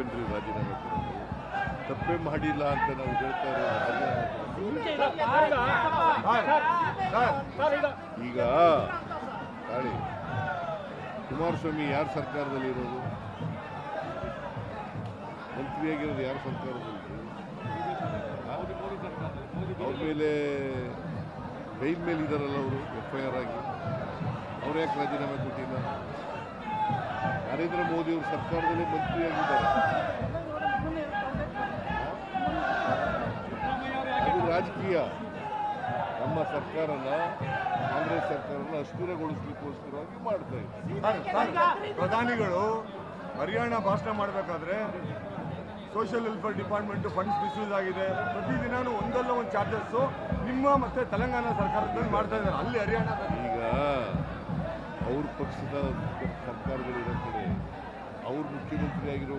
ರಾಜೀನಾಮೆ ಕೊಡೋದು ತಪ್ಪೇ ಮಾಡಿಲ್ಲ ಅಂತ ನಾವು ಹೇಳ್ತಾ ಇರೋದು. ಈಗ ತಾಳಿ ಕುಮಾರಸ್ವಾಮಿ ಯಾರ ಸರ್ಕಾರದಲ್ಲಿ ಇರೋದು? ಮಂತ್ರಿಯಾಗಿರೋದು ಯಾರ ಸರ್ಕಾರದಲ್ಲಿ? ಅವ್ರ ಮೇಲೆ ಬೈಲ್ ಮೇಲೆ ಇದ್ದಾರಲ್ಲ ಅವರು, FIR ಆಗಿ. ಅವ್ರು ಯಾಕೆ ರಾಜೀನಾಮೆ ಕೊಟ್ಟಿಲ್ಲ? ನರೇಂದ್ರ ಮೋದಿ ಅವರು ಸರ್ಕಾರದಲ್ಲೇ ಮಂತ್ರಿಯಾಗಿದ್ದಾರೆ. ಅದು ರಾಜಕೀಯ. ನಮ್ಮ ಸರ್ಕಾರನ, ಕಾಂಗ್ರೆಸ್ ಸರ್ಕಾರನ ಅಸ್ಥಿರಗೊಳಿಸ್ಲಿಕ್ಕೋಸ್ಕರವಾಗಿ ಮಾಡ್ತಾ ಇದ್ದಾರೆ. ಪ್ರಧಾನಿಗಳು ಹರಿಯಾಣ ಭಾಷಣ ಮಾಡಬೇಕಾದ್ರೆ social welfare department funds misuse ಆಗಿದೆ, ಪ್ರತಿದಿನಾನು ಒಂದಲ್ಲ ಒಂದು ಚಾರ್ಜಸ್ಸು ನಿಮ್ಮ ಮತ್ತೆ ತೆಲಂಗಾಣ ಸರ್ಕಾರದಲ್ಲಿ ಮಾಡ್ತಾ ಇದ್ದಾರೆ. ಅಲ್ಲಿ ಹರಿಯಾಣ ಈಗ ಅವ್ರ ಪಕ್ಷದ ಸರ್ಕಾರದಲ್ಲಿರೋ ಕಡೆ ಅವ್ರು ಮುಖ್ಯಮಂತ್ರಿ ಆಗಿರೋ